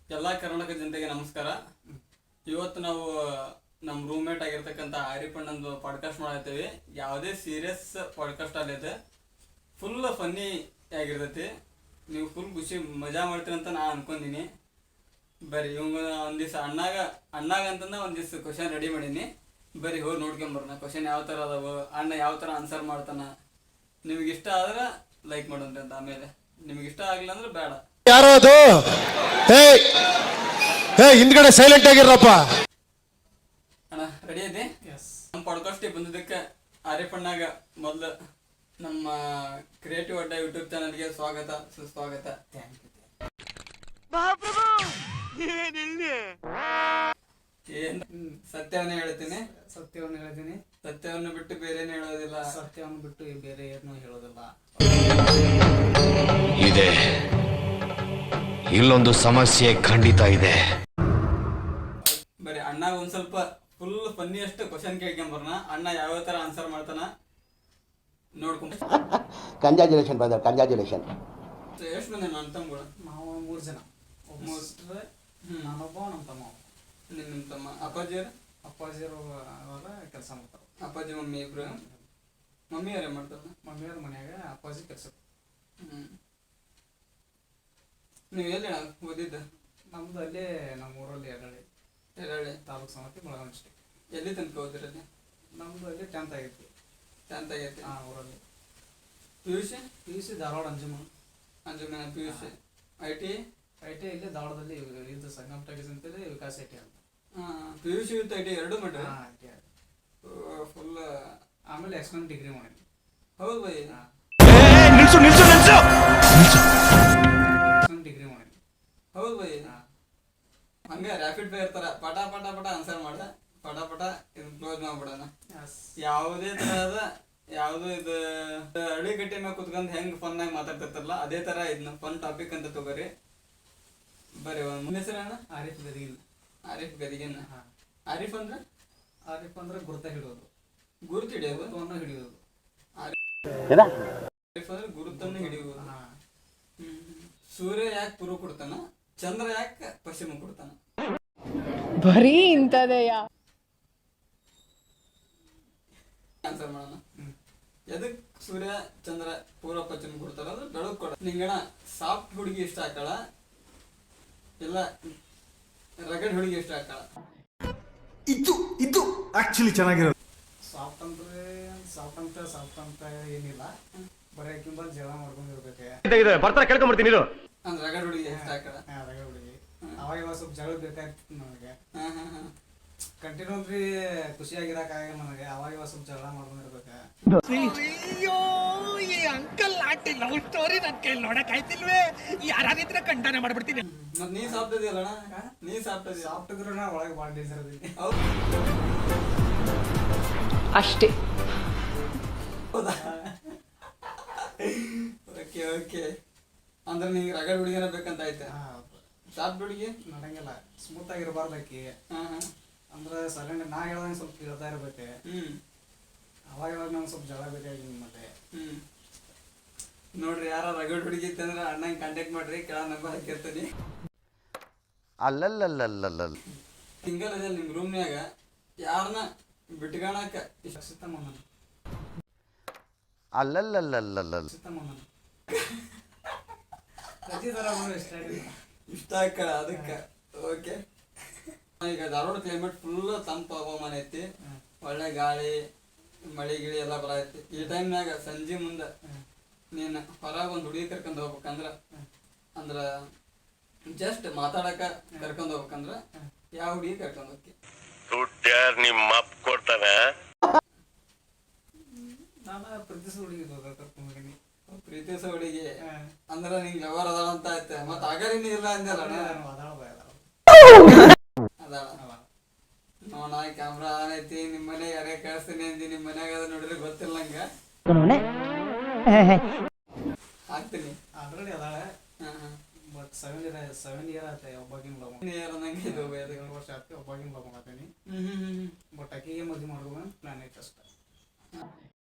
ಎಲ್ಲ ಕರ್ನಾಟಕ ಜನತೆಗೆ ನಮಸ್ಕಾರ. ಇವತ್ತು ನಾವು ನಮ್ಮ ರೂಮ್ಮೇಟ್ ಆಗಿರ್ತಕ್ಕಂಥ ಆರಿಪಣ್ಣಂದು ಪಾಡ್ಕಾಸ್ಟ್ ಮಾಡತ್ತೀವಿ. ಯಾವುದೇ ಸೀರಿಯಸ್ ಪಾಡ್ಕಾಸ್ಟ್ ಆಗೈತೆ, ಫುಲ್ ಫನ್ನಿ ಆಗಿರ್ತೈತಿ. ನೀವು ಫುಲ್ ಖುಷಿ ಮಜಾ ಮಾಡ್ತೀರಿ ಅಂತ ನಾನು ಅನ್ಕೊಂತೀನಿ. ಬರ್ರಿ, ಇವಂಗ ಒಂದಿವ್ಸ ಅಣ್ಣಾಗ ಅಂತಂದ ಒಂದಿವ್ಸ ಕ್ವಶನ್ ರೆಡಿ ಮಾಡೀನಿ. ಬರ್ರಿ ಹೋಗಿ ನೋಡ್ಕೊಂಬರೋಣ ಕ್ವಶನ್ ಯಾವ ಥರ ಅದಾವ, ಅಣ್ಣ ಯಾವ ಥರ ಆನ್ಸರ್ ಮಾಡ್ತಾನ. ನಿಮ್ಗೆ ಇಷ್ಟ ಆದ್ರೆ ಲೈಕ್ ಮಾಡೋಣ್ರಿ ಅಂತ, ಆಮೇಲೆ ನಿಮ್ಗೆ ಇಷ್ಟ ಆಗಲಿಲ್ಲ ಅಂದ್ರೆ ಬೇಡ. ಯಾರದು? ಹಿಂದ್ಗಡೆ ಸೈಲೆಂಟ್ ಆಗಿರಪ್ಪ. ಅಣ್ಣ ರೆಡಿ ಐತಿ? ನಮ್ಮ ಪಾಡ್ಕಾಸ್ಟಿಗೆ ಬಂದಿದ್ದಕ್ಕೆ ಆರಿಪಣ್ಣಾಗ ಮೊದಲು ನಮ್ಮ ಕ್ರಿಯೇಟಿವ್ ಅಡ್ಡ ಯೂಟ್ಯೂಬ್ ಚಾನಲ್ಗೆ ಸ್ವಾಗತ ಸುಸ್ವಾಗತ. ಏನ್ ಸತ್ಯವನ್ನೇ ಹೇಳ್ತೀನಿ, ಸತ್ಯವನ್ನು ಬಿಟ್ಟು ಬೇರೇನು ಹೇಳೋದಿಲ್ಲ, ಸತ್ಯವನ್ನು ಬಿಟ್ಟು ಬೇರೆ ಏನು ಹೇಳೋದಿಲ್ಲ. ಇದೆ, ಇಲ್ಲೊಂದು ಸಮಸ್ಯೆ ಖಂಡಿತ ಇದೆ. ಬರೀ ಅಣ್ಣಾಗ ಒಂದ್ ಸ್ವಲ್ಪ ಫುಲ್ ಫನ್ನಿಯಸ್ಟ್ ಕ್ವಶನ್ ಕೇಳ್ಕೊಂಬರೋಣ. ಅಣ್ಣ ಯಾವ ತರ ಆನ್ಸರ್ ಮಾಡ್ತಾನ ನೋಡ್ಕೊಂಡ್. Congratulation brother, congratulation. ಎಷ್ಟು ಬಂದೆ ನನ್ನ ತಮ್ಮಗಳು? ನಾವು 3 ಜನ. ನಾನೊಬ್ಬ, ನಮ್ಮ ತಮ್ಮ. ನಿಮ್ಮ ತಮ್ಮ. ಅಪ್ಪಾಜಿಯರು ಅವರ ಕೆಲಸ ಮಾಡ್ತಾರೆ. ಅಪ್ಪಾಜಿ ಮಮ್ಮಿ ಇಬ್ರು. ಮಮ್ಮಿ ಯಾರೇ ಮಾಡ್ತಾರ? ಮಮ್ಮಿಯವ್ರ ಮನ್ಯಾಗ, ಅಪ್ಪಾಜಿ ಕೆಲಸ. ನೀವು ಎಲ್ಲಿ ಓದಿದ್ದ? ನಮ್ದು ಅಲ್ಲೇ ನಮ್ಮ ಊರಲ್ಲಿ ಎರಡಳ್ಳಿ ತಾಲೂಕು ಸಮಿತಿ, ಬೆಳಗಾವಿ ಡಿಸ್ಟಿಕ್. ಎಲ್ಲಿ ತನಕ ಓದಿರಲ್ಲಿ? ನಮ್ದು ಅಲ್ಲಿ 10th ಆಗೈತಿ. 10th ಆಗೈತಿ. ಊರಲ್ಲಿ. P U C Dharwad Anjuman P U C. I T ಇಲ್ಲಿ ಧಾರವಾಡದಲ್ಲಿ ಇದು ಸಂಗಮ್ ಟೆಕ್ಸ್ ಅಂತೇಳಿ ವಿಕಾಸ್ ಐ ಟಿ ಅಂತ. P U C with I T ಎರಡು ಮಾಡ್ರಿ? ಫುಲ್. ಆಮೇಲೆ ಎಕ್ಸ್ಟರ್ನಲ್ ಡಿಗ್ರಿ ಮಾಡಿ. ಹೌದು ಬೈ. ಡಿಗ್ರಿ ಮಾಡಿ. ಹೌದು ಬೈ. ಹಂಗೆ ರ್ಯಾಪಿಡ್ ಫೈರ್ ತರ ಪಟ ಪಟ ಪಟ ಆನ್ಸರ್ ಮಾಡ, ಪಟ ಪಟ ಇದು ಕ್ಲೋಸ್ ಮಾಡ್ಬಿಡೋಣ. ಯಾವುದೇ ತರಹದ ಯಾವ್ದು ಇದು ಅಡಿಗಟ್ಟೆ ಮ್ಯಾಗ ಕುತ್ಕೊಂಡ್ ಹೆಂಗ್ ಫನ್ ಆಗಿ ಮಾತಾಡ್ತಿರ್ತಾರಲ್ಲ ಅದೇ ತರ ಇದನ್ನ ಫನ್ ಟಾಪಿಕ್ ಅಂತ ತಗೋರಿ. ಬರೀ ಮುಂದೆ ಹೆಸರು ಅಣ್ಣ? ಆರಿಫ್ ಗದಿಗಿನ್. ಆರಿಫ್ ಗದಿಗಿನ್. ಆರಿಫ್ ಅಂದ್ರೆ ಗುರುತ ಹಿಡಿಯೋದು, ಗುರುತು ಹಿಡಿಯೋದು, ಹಿಡಿಯೋದು. ಆರಿಫ್ ಅಂದ್ರೆ ಗುರುತನ್ನು ಹಿಡಿಯುವುದು. ಸೂರ್ಯ ಯಾಕೆ ಪೂರ್ವ ಕೊಡ್ತಾನ, ಚಂದ್ರ ಯಾಕೆ ಪಶ್ಚಿಮ ಕೊಡ್ತಾನ? ಬರೀ ಇಂಥದೆಯ ಆನ್ಸರ್ ಮಾಡೋಣ. ಎದಕ್ ಸೂರ್ಯ ಚಂದ್ರ ಪೂರ್ವ ಪಶ್ಚಿಮ ಕೊಡ್ತಾರ ಅಂದ್ರೆ ಬೆಳಕು ಕೊಡ. ನಿಂಗಣ ಸಾಫ್ಟ್ ಹುಡುಗಿ ಇಷ್ಟ ಆಕಳ ಇಲ್ಲ ರಗಡ್ ಹುಡುಗಿ ಇಷ್ಟ ಆಕಳ? ಇದು ಆಕ್ಚುಲಿ ಚೆನ್ನಾಗಿರೋದು. ಸಾಫ್ಟ್ ಅಂತ ಏನಿಲ್ಲ, ಬರೀ ಆಕಿಂದ ಜಗಳ ಮಾಡ್ಕೊಂಡಿರ್ಬೇಕು. ಬರ್ತಾರೆ ಕೇಳ್ಕೊಂಡ್ಬಿಡ್ತೀನಿ ಇದು. ಅಂದ್ರೆ ರಗಡ್ ಹುಡುಗಿ ಇಷ್ಟ ಆಕಳ? ರಗಡ್ ಹುಡುಗಿ. ಅವಾಗ ಸ್ವಲ್ಪ ಜಗಳ ಬೇಕಾಗ್ತಿತ್ತು ನನಗೆ. ಕಂಟಿನ್ಯೂಸ್ಲಿ ಖುಷಿಯಾಗಿರಕಾಗ ನನಗೆ ಅವಾಗ ಸ್ವಲ್ಪ ಜಗಳ ಮಾಡ್ಕೊಂಡಿರ್ಬೇಕು. ಅಯ್ಯೋ, ಈ ಅಂಕಲ್ ಆಂಟಿ ಲವ್ ಸ್ಟೋರಿ ನನ್ನ ಕೈಲಿ ನೋಡಕ್ ಆಯ್ತಿಲ್ವೇ? ಯಾರಾದಿದ್ರೆ ಕಂಠನ ಮಾಡ್ಬಿಡ್ತೀನಿ. ಮತ್ ನೀ ಸಾಫ್ಟ್ ಇದೆಯಲ್ಲ? ನೀ ಸಾಫ್ಟ್ ಇದ್ರು ನಾ ಒಳಗೆ ಭಾಳ ಡೇಂಜರ್ ಅದೀನಿ. ಅಷ್ಟೇ. ಹೌದಾ? ಓಕೆ. ಅಂದ್ರೆ ನಿಂಗೆ ರಗಡ್ ಹುಡುಗಿನ ಬೇಕಂತ ಆಯ್ತಾ? ಸಾಫ್ಟ್ ಹುಡುಗಿ ನಡಂಗಿಲ್ಲ, ಸ್ಮೂತ್ ಆಗಿರಬಾರ್ದು ಆಕಿ. ಅಂದ್ರೆ ಸೈಲೆಂಟ್ ನಾ ಹೇಳ್ದಂಗೆ ಸ್ವಲ್ಪ ಕೇಳ್ತಾ ಇರ್ಬೇಕು. ಅವಾಗ ನಂಗೆ ಸ್ವಲ್ಪ ಜಗಳ ಬೇಕಾಗಿ. ಮತ್ತೆ ನೋಡ್ರಿ, ಯಾರ ರಗಡ್ ಹುಡುಗಿ ಇತ್ತಂದ್ರೆ ಅಣ್ಣಂಗೆ ಕಾಂಟ್ಯಾಕ್ಟ್ ಮಾಡ್ರಿ, ಕೆಳ ನಂಬರ್ ಹಾಕಿರ್ತೀನಿ. ಅಲ್ಲಲ್ಲಲ್ಲಲ್ಲಲ್ಲ ಸಿಂಗಲ್ ಅದ ನಿಮ್ ರೂಮ್ನ್ಯಾಗ ಯಾರನ್ನ ಬಿಟ್ಕೊಳಕ ಸಿತ್ತಮ್ಮನ ಅಲ್ಲಲ್ಲಲ್ಲಲ್ಲಲ್ಲ ಪ್ರತಿ ಥರ ಇಷ್ಟ ಆಕಳ ಅದಕ್ಕೆ. ಓಕೆ. ಈಗ ಧಾರವಾಡ ಕ್ಲೈಮೇಟ್ ಫುಲ್ ತಂಪ ಹವಾಮಾನ ಐತಿ, ಒಳ್ಳೆ ಗಾಳಿ ಮಳೆ ಗಿಳಿ ಎಲ್ಲ ಬರೈತಿ. ಈ ಟೈಮ್ನಾಗ ಸಂಜೆ ಮುಂದೆ ನೀನು ಹೊರಗೆ ಒಂದು ಹುಡುಗಿ ಕರ್ಕೊಂಡು ಹೋಗ್ಬೇಕಂದ್ರ, ಅಂದ್ರ ಜಸ್ಟ್ ಮಾತಾಡಕ ಕರ್ಕೊಂಡು ಹೋಗ್ಬೇಕಂದ್ರ ಯಾವ ಹುಡುಗಿ ಕರ್ಕೊಂಡು ಹೋಗ್ತಿ? ನಿಮ್ಮ ಅಪ್ಪ ಕೊಡ್ತಾನೆ. ನಾನು ಪ್ರೀತಿಸೋ ಹುಡುಗಿ ಕರ್ಕೊಂಡು ಹೋಗಿನಿ. ಪ್ರೀತಿಸೋ ಹುಡುಗಿ ಅಂದ್ರ ನಿಂಗೆ ವ್ಯವಹಾರ ಅದಾಳ ಅಂತ ಆಯ್ತ. ಮತ್ತ ಆಗಲಿನ ಇಲ್ಲ ಅಂದಲ್ಲ ಅದಾಳ. ನೋಡ ಕ್ಯಾಮ್ರಾ ಆನ್ ಐತಿ, ನಿಮ್ಮ ಮನೆ ಯಾರೇ ಕಳಿಸ್ತೀನಿ ಅಂದಿ, ನಿಮ್ಮ ಮನ್ಯಾಗ ಅದ ನೋಡಿದ್ರೆ ಗೊತ್ತಿಲ್ಲ ನಂಗ. ಹಾಕ್ತೀನಿ ಆಲ್ರೆಡಿ ಅದಾಳೆ. ಬಟ್ 7 ಇಯರ್ ಆಯ್ತು ಒಬ್ಬಾಗಿನ ಲವ್. 2 ವರ್ಷ ಆಯ್ತು ಒಬ್ಬಾಗಿನ ಲವ್ ಮಾಡತ್ತೀನಿ. ಬಟ್ ಆಕಿಗೆ ಮದುವೆ ಮಾಡ್ಬೇಕು ಪ್ಲಾನ್ ಐತೆ ಅಷ್ಟ.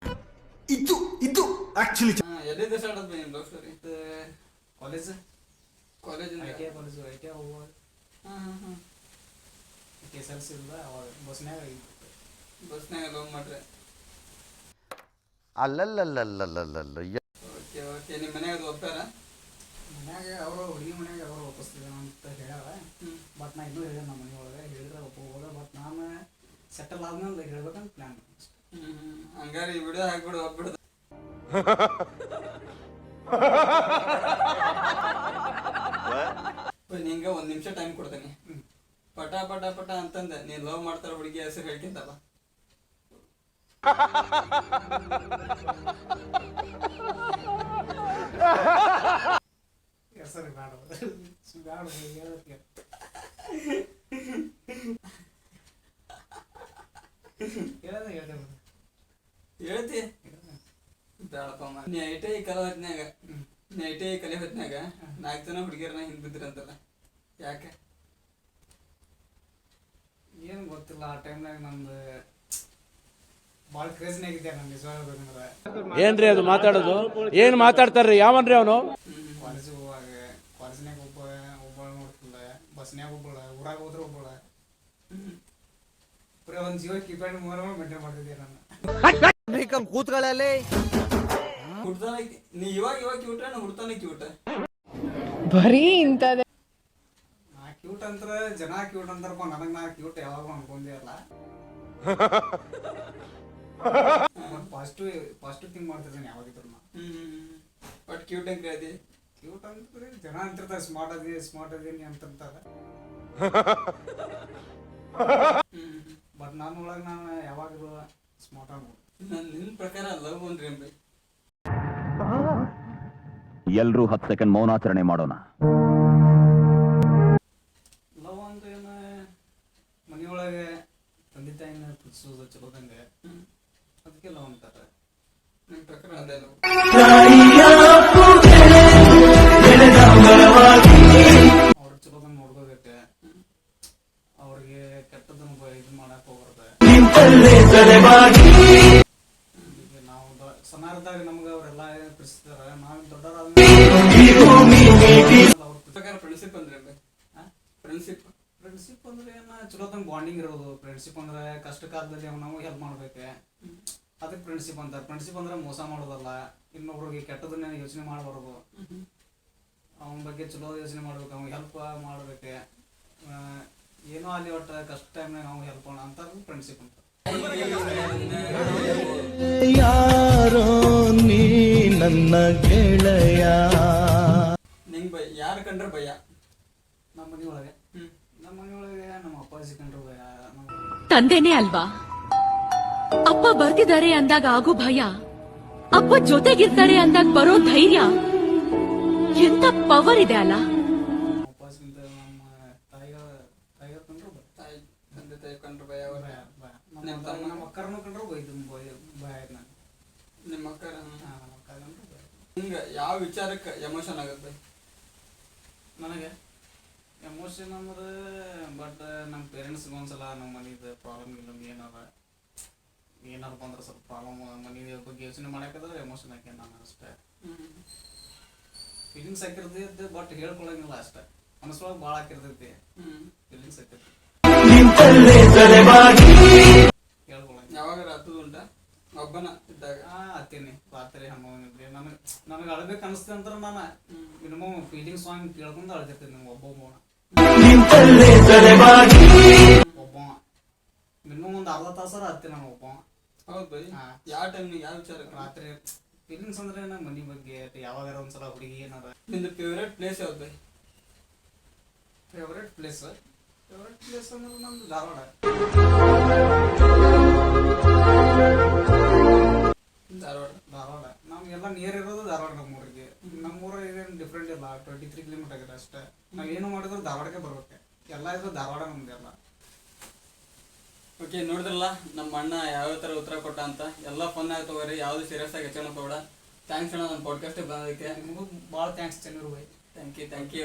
ಇದು ಆಕ್ಚುಲಿ ಎಲ್ಲಿಂದ ಸ್ಟಾರ್ಟ್ ಆಯ್ತು ನಿಮ್ love story? College college I T I ಹೋಗುವ KSLC ಇಲ್ಲ ಅವಾಗ ಬಸ್ನ್ಯಾಗ ಬಸ್ನಾಗ ಲವ್ ಮಾಡ್ರಿ. ಅಲ್ಲಲ್ಲಲ್ಲಲ್ಲಲ್ಲಲ್ಲ ಓಕೆ ಓಕೆ, ನಿಮ್ಮ ಮನ್ಯಾಗ ಒಪ್ಪ್ಯಾರ? ಮನ್ಯಾಗ ಅವರು ಹುಡುಗಿ ಮನ್ಯಾಗ ಅವರು ಒಪ್ಪಿಸ್ತಿದ್ದೇನೆ ಅಂತ ಹೇಳ್ಯಾರ. ಬಟ್ ನಾ ಇನ್ನೂ ಹೇಳಿದೆ ನಮ್ಮ ಮನೆಯೊಳಗೆ ಹೇಳಿದ್ರೆ ಒಪ್ಪೋದ. ಬಟ್ ನಾನು ಸೆಟಲ್ ಆದ್ಮೇಲೆ ಹೇಳ್ಬೇಕಂತ ಪ್ಲ್ಯಾನ್ ಹಂಗಾರೆ ಈ ವಿಡಿಯೋ ಹಾಕ್ಬಿಡು ಒಪ್ಬಿಡ್ದು. ನಿಂಗೆ 1 ನಿಮಿಷ ಟೈಮ್ ಕೊಡ್ತೇನೆ. ಪಟ ಪಟ ಪಟ ಅಂತಂದೆ ನೀನ್ ಲವ್ ಮಾಡ್ತಾರ ಹುಡುಗಿ ಹೆಸರು ಹೇಳ್ಕೊಂತಲ್ಲ. ಸರಿ ಬೇಡ ಬೇಡ ಹೇಳಕ್ಕೆ ಹೇಳೋದೇ ಹೇಳ್ತೇವೆ. ಹೇಳ್ತಿ ಬೇಡಪ್ಪ ನೀ ಐಟೈ ಕಲೆ ಹೊತ್ನ್ಯಾಗ ನೀ ಐಟೈ ಕಲೆ ಹೊತ್ನ್ಯಾಗ 4 ಜನ ಹುಡುಗಿಯರನ್ನ ಹಿಂದ್ ಬಿದ್ದಿರಂತಲ್ಲ, ಯಾಕೆ? ಏನು ಗೊತ್ತಿಲ್ಲ. ಆ ಟೈಮ್ನಾಗ ನಂದು ಭಾಳ ಕ್ರೇಜ್ನೇ ಆಗಿದ್ದೆ ನಾನು ನಿಜ ಹೇಳ್ಬೇಕಂದ್ರೆ. ಏನ್ರಿ ಅದು ಮಾತಾಡೋದು? ಏನ್ ಮಾತಾಡ್ತಾರ್ರಿ? ಯಾವನ್ರಿ ಅವನು? ಕಾಲೇಜಿಗೆ ಹೋಗುವಾಗ ಕಾಲೇಜ್ನಾಗ ಒಬ್ಬಳ ನೋಡ್ತಿಲ್ಲ, ಬಸ್ನ್ಯಾಗ ಒಬ್ಬಳ, ಊರಾಗ ಹೋದ್ರೆ ಒಬ್ಬಳ. ಬರೀ ಒಂದು ಜೀವ ಕೀಪ್ಯಾಡ್ ಮೇಂಟೈನ್ ಮಾಡ್ತಿದ್ದೆ ನಾನು. ಕೂತ್ಗಳಲ್ಲಿ ಹುಡ್ತಾನ ನೀ ಇವಾಗ ಕ್ಯೂಟ ನಾ ಹುಡ್ತಾನೆ ಕ್ಯೂಟ. ಬರೀ ಇಂಥದ್ದೇ. ನಾ ಕ್ಯೂಟ್ ಅಂತಾರೆ, ಜನ ಕ್ಯೂಟ್ ಅಂತಾರಪ್ಪ. ನನಗೆ ನಾ ಕ್ಯೂಟ್ ಯಾವಾಗ ಅನ್ಕೊಂಡೇ ಅಲ್ಲ. ಪಾಸಿಟಿವ್ ಥಿಂಕ್ ಮಾಡ್ತಿದ್ದೇನೆ ಯಾವಾಗಿದ್ರು ನಾ. ಬಟ್ ಕ್ಯೂಟ್ ಅಂತ ಕೇಳ್ತಿ. ಕ್ಯೂಟ್ ಅಂತಂದ್ರೆ ಜನ ಅಂತಿರ್ತಾರೆ ಸ್ಮಾರ್ಟ್ ಅದೀನಿ ಅಂತಂತಾರೆ. ಬಟ್ ನನ್ನ ಒಳಗೆ ನಾನು ಯಾವಾಗಲೂ ಸ್ಮಾರ್ಟ್ ಆಗ್ಬೋದು. ನಿನ್ನ ಪ್ರಕಾರ ಲವ್ ಅಂದ್ರೆ ಏನ್ ಬೈ? ಎಲ್ರೂ 10 ಸೆಕೆಂಡ್ ಮೌನಾಚರಣೆ ಮಾಡೋಣ. ಲವ್ ಅಂದ್ರೆ ಏನು, ಮನೆಯೊಳಗೆ ತಂದೆ ತಾಯಿನ ಪ್ರೀತಿಸೋದು ಚಲೋದಂಗೆ, ಅದಕ್ಕೆ ಲವ್ ಅಂತಾರೆ. ನಿನ್ನ ಪ್ರಕಾರ ಅದೇ ಲವ್. ಅವ್ರ ಚಲೋದಂಗೆ ನೋಡ್ಕೋಬೇಕು, ಅವ್ರಿಗೆ ಕೆಟ್ಟದನ್ನು ಇದು ಮಾಡಕ್ ಹೋಗ್ಬಾರ್ದು. ಈಗ ನಾವು ಸಣ್ಣದಾಗ ನಮ್ಗೆ ಅವರೆಲ್ಲ ಪ್ರೀತಿಸ್ತಾರೆ. ನಾವು ಪ್ರಕಾರ ಫ್ರೆಂಡ್ಶಿಪ್ ಅಂದ್ರೆ ಏನ್ ಬೈ? ಫ್ರೆಂಡ್ಶಿಪ್ ಅಂದ್ರೆ ಏನ ಚಲೋದಂಗೆ ಬಾಂಡಿಂಗ್ ಇರೋದು. ಫ್ರೆಂಡ್ಶಿಪ್ ಅಂದ್ರೆ ಕಷ್ಟ ಕಾಲದಲ್ಲಿ ನಮಗೆ ಹೆಲ್ಪ್ ಮಾಡ್ಬೇಕು, ಅದಕ್ಕೆ ಫ್ರೆಂಡ್ಶಿಪ್ ಅಂತಾರೆ. ಫ್ರೆಂಡ್ಶಿಪ್ ಅಂದ್ರೆ ಮೋಸ ಮಾಡೋದಲ್ಲ, ಇನ್ನೊಬ್ರಿಗೆ ಕೆಟ್ಟದನ್ನ ಯೋಚನೆ ಮಾಡಬಾರ್ದು, ಅವನ ಬಗ್ಗೆ ಚಲೋ ಯೋಚನೆ ಮಾಡ್ಬೇಕು, ಅವ್ನಿಗೆ ಹೆಲ್ಪ್ ಮಾಡ್ಬೇಕು. ಏನೋ ಅಲ್ಲಿ ಒಟ್ಟು ಕಷ್ಟ ಟೈಮ್ನಾಗ ನಾವು ಹೆಲ್ಪ್ ಮಾಡೋಣ ಅಂತ ಫ್ರೆಂಡ್ಶಿಪ್ ಅಂತ. ಯಾರೋ ನೀ ನನ್ನ ಗೆಳೆಯ. ನಿಂಗ್ ಬೈ ಯಾರು ಕಂಡ್ರೆ ಭಯ? ನಮ್ಮ ಮನೆಯೊಳಗೆ ನಮ್ಮ ಅಪ್ಪಾಜಿ ಕಂಡ್ರು ಭಯ. ತಂದೆನೇ ಅಲ್ವಾ? ಅಪ್ಪ ಬರ್ತಿದ್ದಾರೆ ಅಂದಾಗ ಆಗೋ ಭಯ, ಅಪ್ಪ ಜೊತೆಗಿರ್ತಾರೆ ಅಂದಾಗ ಬರೋ ಧೈರ್ಯ, ಎಂತ ಪವರ್ ಇದೆ ಅಲ್ಲ. ಅಪ್ಪಾಜಿಗಿಂತ ನಮ್ಮ ತಾಯಿಗಳ ಕಂಡ್ರು ಭಯ. ತಂದೆ ತಾಯಿ ಕಂಡ್ರೆ ಭಯ. ನಮ್ಮ ಅಕ್ಕರನ್ನು ಕಂಡ್ರು ಭಯ ಆಯ್ತು ನಾನು. ನಿಮ್ಮ ಅಕ್ಕರ ನಮ್ಮ ಅಕ್ಕ ಕಂಡ್ರು ಭಯ. ಹಿಂಗ ಯಾವ ವಿಚಾರಕ್ಕೆ ಎಮೋಷನ್ ಆಗತ್ತೆ ಬೈ? ನನಗೆ ಎಮೋಷನ್ ಅಂದ್ರೆ ಬಟ್ ನಮ್ಮ ಪೇರೆಂಟ್ಸ್ಗೆ ಒಂದ್ಸಲ ನಮ್ಮ ಮನೇದು ಪ್ರಾಬ್ಲಮ್ ಏನಾರು ಬಂದ್ರೆ ಸ್ವಲ್ಪ ಪ್ರಾಬ್ಲಮ್ ಮನೆ ಬಗ್ಗೆ ಯೋಚನೆ ಮಾಡಕ್ಕಾದ್ರೆ ಎಮೋಷನ್ ಹಾಕಿ ನಾನು ಅಷ್ಟೇ. ಫೀಲಿಂಗ್ಸ್ ಹಾಕಿರ್ತೈತೆ ಬಟ್ ಹೇಳ್ಕೊಳಂಗಿಲ್ಲ ಅಷ್ಟೇ. ಮನಸ್ಸೊಳಗೆ ಭಾಳ ಹಾಕಿರ್ತೈತಿ, ಫೀಲಿಂಗ್ಸ್ ಹಾಕಿರ್ತೈತಿ ಹೇಳ್ಕೊಳಂಗಿಲ್ಲ. ಯಾವಾಗ ಹತ್ತದ ಉಂಟಾ ಒಬ್ಬನ ಇದ್ದಾಗ? ಹತ್ತೀನಿ ರಾತ್ರಿ 11 ನನಗೆ ಅಳ್ಬೇಕು ಅನಿಸ್ತದೆ ಅಂತ ನಾನು ಮಿನಿಮಮ್ ಫೀಲಿಂಗ್ ಸಾಂಗ್ ಕೇಳ್ಕೊಂಡು ಅಳ್ತಿರ್ತೀನಿ. ನಂಗೆ ಒಬ್ಬ ಮಿನಿಮಮ್ ಒಂದು ಅರ್ಧ ತಾಸಾರ ಹತ್ತೀನಿ ನಾನು ಒಬ್ಬ. ಹೌದು ಬೈ. ಯಾವ ಟೈಮ್ನಾಗ ಯಾವ ವಿಚಾರ? ರಾತ್ರಿ ಫೀಲಿಂಗ್ಸ್ ಅಂದ್ರೆ ನಮ್ಮ ಮನೆ ಬಗ್ಗೆ ಯಾವಾಗಾರ ಒಂದ್ಸಲ ಹುಡುಗಿ ಏನಾರ. ನಿಂದು ಫೇವ್ರೇಟ್ ಪ್ಲೇಸ್ ಯಾವ್ದು ಬೈ? ಫೇವ್ರೇಟ್ ಪ್ಲೇಸ್ ಅಂದ್ರೆ ನಮ್ದು ಧಾರವಾಡ. ಧಾರವಾಡ ನಮ್ಗೆಲ್ಲ ನಿಯರ್ ಇರೋದು ಧಾರವಾಡ. ನಮ್ಮೂರಿಗೆ ಇದೇನು ಡಿಫ್ರೆಂಟ್ ಇಲ್ಲ, 23 ಕಿಲೋಮೀಟರ್ ಆಗಿದೆ ಅಷ್ಟೇ. ನಾವೇನು ಮಾಡಿದ್ರು ಧಾರವಾಡಕ್ಕೆ ಬರ್ಬೇಕು, ಎಲ್ಲ ಇದ್ರು ಧಾರವಾಡ ನಮ್ದೆಲ್ಲ. ಓಕೆ, ನೋಡಿದ್ರಲ್ಲ ನಮ್ಮ ಅಣ್ಣ ಯಾವ ಥರ ಉತ್ತರ ಕೊಟ್ಟ ಅಂತ. ಎಲ್ಲ ಫನ್ ಆಗಿ ತಗೋರಿ, ಯಾವುದು ಸೀರಿಯಸ್ ಆಗಿ ಹೆಚ್ಚೋಣ ತಗೋಡ. ಥ್ಯಾಂಕ್ಸ್ ಅಣ್ಣ ನನ್ನ ಪಾಡ್ಕಾಸ್ಟಿಗೆ ಬಂದೋದಕ್ಕೆ. ನಿಮಗೂ ಭಾಳ thanks Channuru bye. Thank you.